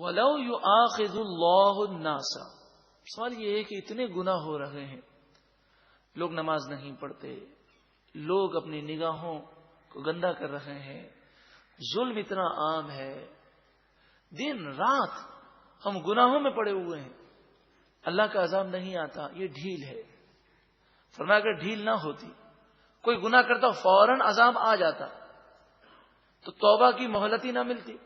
وَلَوْ يُؤَاخِذُ اللَّهُ النَّاسَ. سوال یہ ہے کہ اتنے گناہ ہو رہے ہیں، لوگ نماز نہیں پڑھتے، لوگ اپنی نگاہوں کو گندا کر رہے ہیں، ظلم اتنا عام ہے، دن رات ہم گناہوں میں پڑے ہوئے ہیں، اللہ کا عذاب نہیں آتا. یہ ڈھیل ہے. فرمایا اگر ڈھیل نہ ہوتی، کوئی گناہ کرتا فوراً عذاب آ جاتا تو توبہ کی مہلت ہی نہ ملتی.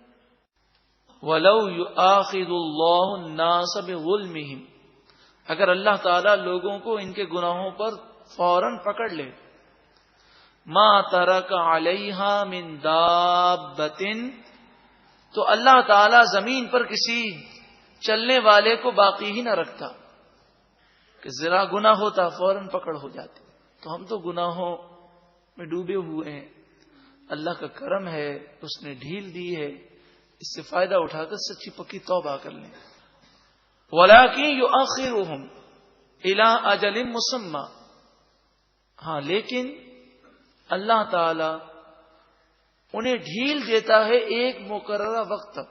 وَلَوْ يُؤَاخِذُ اللَّهُ النَّاسَ بِظُلْمِهِمْ. اگر اللہ تعالیٰ لوگوں کو ان کے گناہوں پر فوراً پکڑ لے، مَا تَرَكَ عَلَيْهَا مِن دَابَّةٍ، تو اللہ تعالیٰ زمین پر کسی چلنے والے کو باقی ہی نہ رکھتا. کہ ذرا گناہ ہوتا فوراً پکڑ ہو جاتی. تو ہم تو گناہوں میں ڈوبے ہوئے ہیں. اللہ کا کرم ہے، اس نے ڈھیل دی ہے، اس سے فائدہ اٹھا کر سچی پکی توبہ کر لیں. وَلَٰكِن يُؤَخِّرُهُمْ إِلَىٰ أَجَلٍ مُّسَمًّى. ہاں لیکن اللہ تعالی انہیں ڈھیل دیتا ہے ایک مقررہ وقت تک،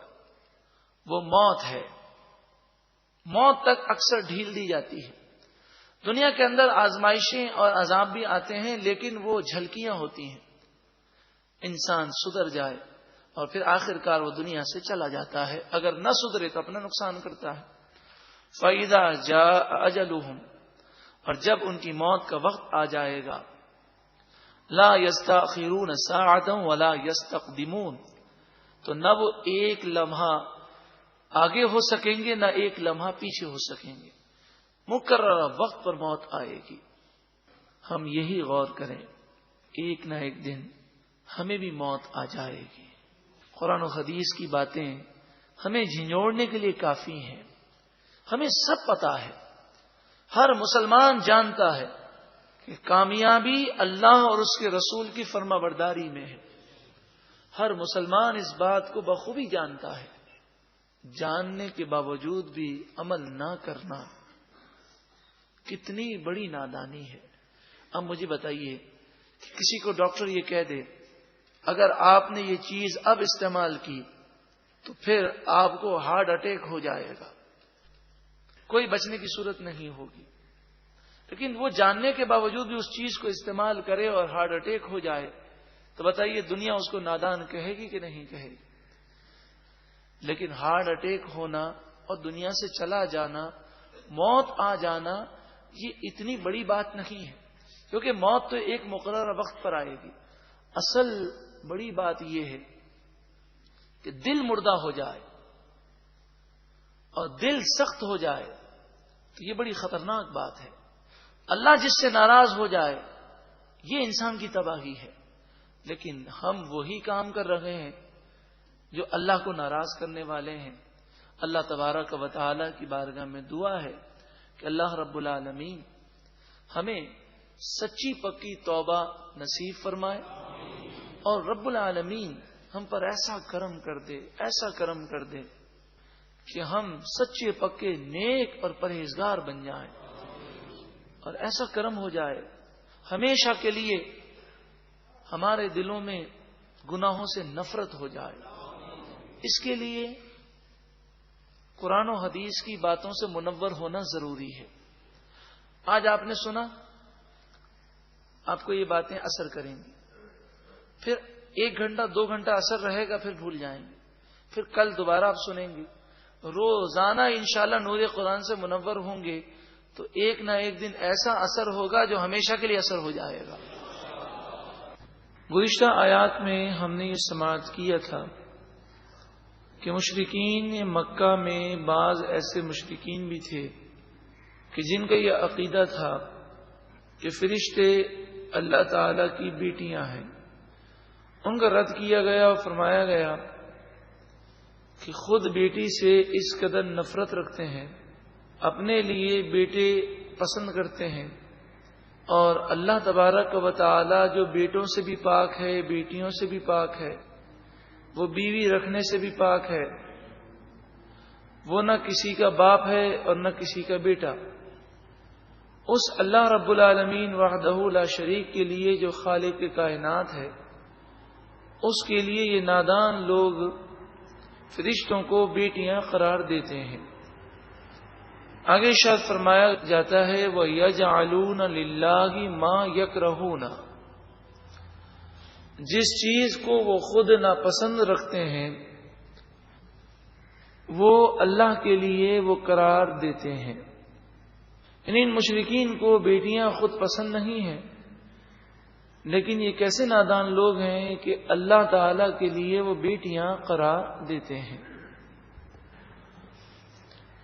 وہ موت ہے. موت تک اکثر ڈھیل دی جاتی ہے. دنیا کے اندر آزمائشیں اور عذاب بھی آتے ہیں، لیکن وہ جھلکیاں ہوتی ہیں. انسان سدھر جائے اور پھر آخر کار وہ دنیا سے چلا جاتا ہے. اگر نہ سدھرے تو اپنا نقصان کرتا ہے. فَإِذَا جَاءَ أَجَلُهُمْ. اور جب ان کی موت کا وقت آ جائے گا، لَا يَسْتَأْخِرُونَ سَاعَةً وَلَا يَسْتَقْدِمُونَ. تو نہ وہ ایک لمحہ آگے ہو سکیں گے، نہ ایک لمحہ پیچھے ہو سکیں گے. مقررہ وقت پر موت آئے گی. ہم یہی غور کریں، ایک نہ ایک دن ہمیں بھی موت آ جائے گی. قرآن و حدیث کی باتیں ہمیں جھنجھوڑنے کے لیے کافی ہیں. ہمیں سب پتا ہے، ہر مسلمان جانتا ہے کہ کامیابی اللہ اور اس کے رسول کی فرما برداری میں ہے. ہر مسلمان اس بات کو بخوبی جانتا ہے. جاننے کے باوجود بھی عمل نہ کرنا کتنی بڑی نادانی ہے. اب مجھے بتائیے کہ کسی کو ڈاکٹر یہ کہہ دے اگر آپ نے یہ چیز اب استعمال کی تو پھر آپ کو ہارٹ اٹیک ہو جائے گا، کوئی بچنے کی صورت نہیں ہوگی. لیکن وہ جاننے کے باوجود بھی اس چیز کو استعمال کرے اور ہارٹ اٹیک ہو جائے تو بتائیے دنیا اس کو نادان کہے گی کہ نہیں کہے گی؟ لیکن ہارٹ اٹیک ہونا اور دنیا سے چلا جانا، موت آ جانا، یہ اتنی بڑی بات نہیں ہے، کیونکہ موت تو ایک مقررہ وقت پر آئے گی. اصل بڑی بات یہ ہے کہ دل مردہ ہو جائے اور دل سخت ہو جائے تو یہ بڑی خطرناک بات ہے. اللہ جس سے ناراض ہو جائے یہ انسان کی تباہی ہے. لیکن ہم وہی کام کر رہے ہیں جو اللہ کو ناراض کرنے والے ہیں. اللہ تبارک و تعالی کی بارگاہ میں دعا ہے کہ اللہ رب العالمین ہمیں سچی پکی توبہ نصیب فرمائے اور رب العالمین ہم پر ایسا کرم کر دے، ایسا کرم کر دے کہ ہم سچے پکے نیک اور پرہیزگار بن جائیں. اور ایسا کرم ہو جائے ہمیشہ کے لیے ہمارے دلوں میں گناہوں سے نفرت ہو جائے. اس کے لیے قرآن و حدیث کی باتوں سے منور ہونا ضروری ہے. آج آپ نے سنا، آپ کو یہ باتیں اثر کریں گی، پھر 1 گھنٹہ 2 گھنٹہ اثر رہے گا، پھر بھول جائیں گے، پھر کل دوبارہ آپ سنیں گے. روزانہ انشاءاللہ نور قرآن سے منور ہوں گے تو ایک نہ ایک دن ایسا اثر ہوگا جو ہمیشہ کے لیے اثر ہو جائے گا. گزشتہ آیات میں ہم نے یہ سماعت کیا تھا کہ مشرکین مکہ میں بعض ایسے مشرکین بھی تھے کہ جن کا یہ عقیدہ تھا کہ فرشتے اللہ تعالی کی بیٹیاں ہیں. ان کا رد کیا گیا اور فرمایا گیا کہ خود بیٹی سے اس قدر نفرت رکھتے ہیں، اپنے لیے بیٹے پسند کرتے ہیں، اور اللہ تبارک و تعالی جو بیٹوں سے بھی پاک ہے، بیٹیوں سے بھی پاک ہے، وہ بیوی رکھنے سے بھی پاک ہے، وہ نہ کسی کا باپ ہے اور نہ کسی کا بیٹا. اس اللہ رب العالمین وحدہ لا شریک کے لیے جو خالق کائنات ہے، اس کے لیے یہ نادان لوگ فرشتوں کو بیٹیاں قرار دیتے ہیں۔ آگے ارشاد فرمایا جاتا ہے وَيَجْعَلُونَ لِلَّهِ مَا يَكْرَهُونَ، جس چیز کو وہ خود ناپسند رکھتے ہیں وہ اللہ کے لیے وہ قرار دیتے ہیں۔ یعنی ان مشرکین کو بیٹیاں خود پسند نہیں ہیں، لیکن یہ کیسے نادان لوگ ہیں کہ اللہ تعالی کے لیے وہ بیٹیاں قرار دیتے ہیں۔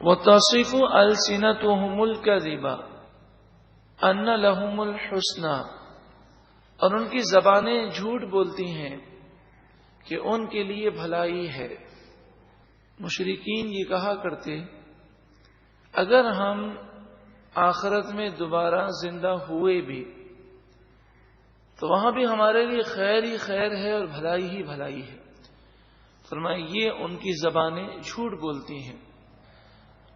وَتَصِفُ أَلْسِنَتُهُمُ الْكَذِبَ أَنَّ لَهُمُ الْحُسْنَى، اور ان کی زبانیں جھوٹ بولتی ہیں کہ ان کے لیے بھلائی ہے۔ مشرکین یہ کہا کرتے اگر ہم آخرت میں دوبارہ زندہ ہوئے بھی تو وہاں بھی ہمارے لیے خیر ہی خیر ہے اور بھلائی ہی بھلائی ہے۔ فرمایا یہ ان کی زبانیں جھوٹ بولتی ہیں۔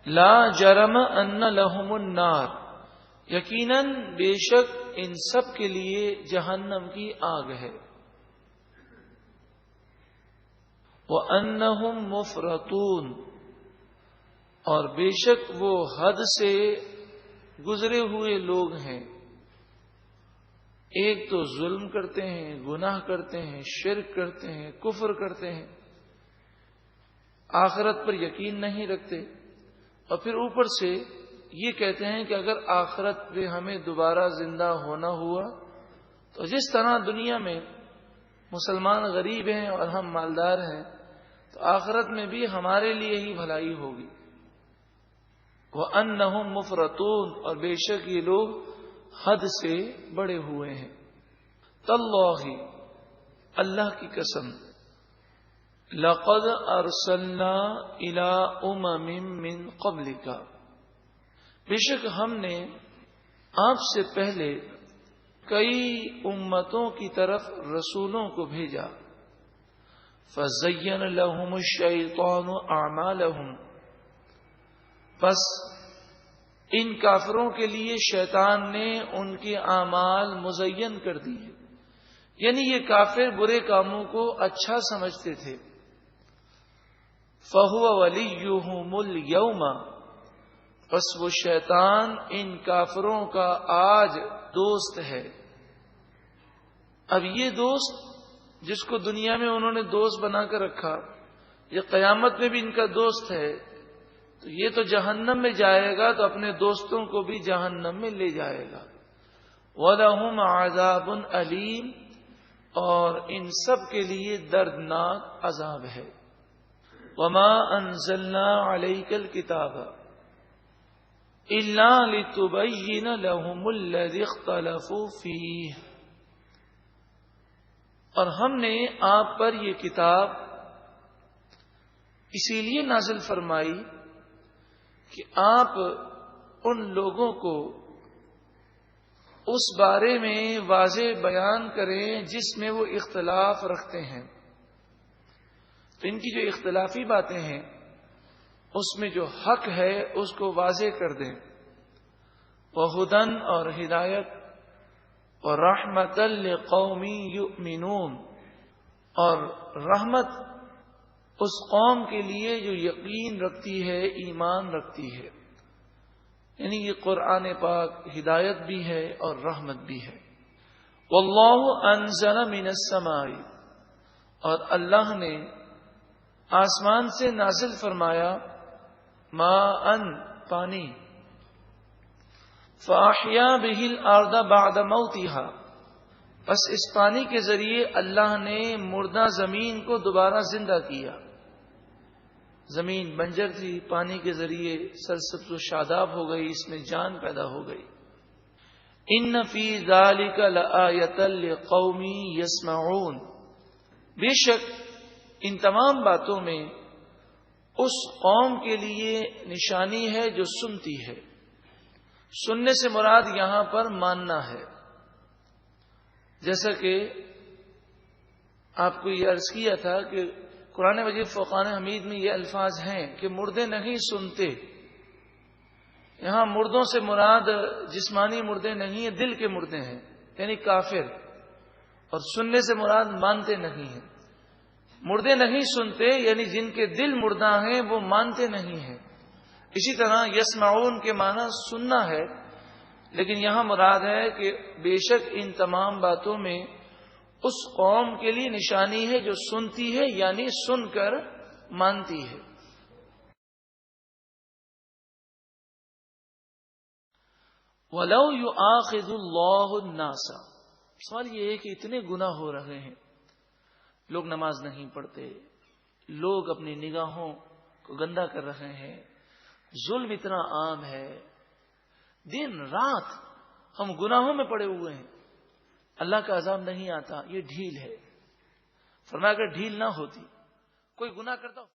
لا جرم ان لہم النار، یقیناً بے شک ان سب کے لیے جہنم کی آگ ہے۔ وَأَنَّهُمْ مُفْرَطُونَ، اور بے شک وہ حد سے گزرے ہوئے لوگ ہیں۔ ایک تو ظلم کرتے ہیں، گناہ کرتے ہیں، شرک کرتے ہیں، کفر کرتے ہیں، آخرت پر یقین نہیں رکھتے، اور پھر اوپر سے یہ کہتے ہیں کہ اگر آخرت پہ ہمیں دوبارہ زندہ ہونا ہوا تو جس طرح دنیا میں مسلمان غریب ہیں اور ہم مالدار ہیں تو آخرت میں بھی ہمارے لیے ہی بھلائی ہوگی۔ وَأَنَّهُمْ مُفْرَطُونَ، اور بے شک یہ لوگ حد سے بڑے ہوئے ہیں۔ تاللہ، اللہ کی قسم، لَقَدْ أَرْسَلْنَا إِلَىٰ أُمَمٍ مِّن قَبْلِكَ، بے شک ہم نے آپ سے پہلے کئی امتوں کی طرف رسولوں کو بھیجا۔ فَزَيَّنَ لَهُمُ الشَّيْطَانُ أَعْمَالَهُمْ، بس ان کافروں کے لیے شیطان نے ان کے اعمال مزین کر دیے، یعنی یہ کافر برے کاموں کو اچھا سمجھتے تھے۔ فَهُوَ وَلِيُّهُمُ الْيَوْمَ، بس وہ شیطان ان کافروں کا آج دوست ہے۔ اب یہ دوست جس کو دنیا میں انہوں نے دوست بنا کر رکھا، یہ قیامت میں بھی ان کا دوست ہے، تو یہ تو جہنم میں جائے گا تو اپنے دوستوں کو بھی جہنم میں لے جائے گا۔ وَلَهُمْ عَذَابٌ أَلِيمٌ، اور ان سب کے لیے دردناک عذاب ہے۔ وَمَا أَنزَلْنَا عَلَيْكَ الْكِتَابَ إِلَّا لِتُبَيِّنَ لَهُمُ الَّذِي اخْتَلَفُوا فِيهِ، اور ہم نے آپ پر یہ کتاب اسی لیے نازل فرمائی کہ آپ ان لوگوں کو اس بارے میں واضح بیان کریں جس میں وہ اختلاف رکھتے ہیں۔ تو ان کی جو اختلافی باتیں ہیں اس میں جو حق ہے اس کو واضح کر دیں۔ وَہُدًى، اور ہدایت، وَرَحْمَةً لِقَوْمٍ يُؤْمِنُونَ، اور رحمت اس قوم کے لیے جو یقین رکھتی ہے، ایمان رکھتی ہے۔ یعنی یہ قرآن پاک ہدایت بھی ہے اور رحمت بھی ہے۔ وَاللَّهُ أَنزَلَ مِنَ السَّمَاءِ، اور اللہ نے آسمان سے نازل فرمایا، ماءً، پانی، فَأَحْيَا بِهِ الْأَرْضَ بَعْدَ مَوْتِهَا، بس اس پانی کے ذریعے اللہ نے مردہ زمین کو دوبارہ زندہ کیا۔ زمین بنجر تھی، پانی کے ذریعے سرسبز و شاداب ہو گئی، اس میں جان پیدا ہو گئی۔ ان فی ذالک لآیۃ لقوم یسمعون، بے شک ان تمام باتوں میں اس قوم کے لیے نشانی ہے جو سنتی ہے۔ سننے سے مراد یہاں پر ماننا ہے۔ جیسا کہ آپ کو یہ عرض کیا تھا کہ قرآن مجید فرقان حمید میں یہ الفاظ ہیں کہ مردے نہیں سنتے۔ یہاں مردوں سے مراد جسمانی مردے نہیں ہیں، دل کے مردے ہیں، یعنی کافر، اور سننے سے مراد مانتے نہیں ہیں۔ مردے نہیں سنتے یعنی جن کے دل مردہ ہیں وہ مانتے نہیں ہیں. اسی طرح یسمعون کے معنی سننا ہے، لیکن یہاں مراد ہے کہ بے شک ان تمام باتوں میں اس قوم کے لیے نشانی ہے جو سنتی ہے یعنی سن کر مانتی ہے. وَلَوْ يُؤَاخِذُ اللَّهُ النَّاسَ. سوال یہ ہے کہ اتنے گناہ ہو رہے ہیں، لوگ نماز نہیں پڑھتے، لوگ اپنی نگاہوں کو گندا کر رہے ہیں، ظلم اتنا عام ہے، دن رات ہم گناہوں میں پڑے ہوئے ہیں، اللہ کا عذاب نہیں آتا. یہ ڈھیل ہے. فرمایا اگر ڈھیل نہ ہوتی، کوئی گناہ کرتا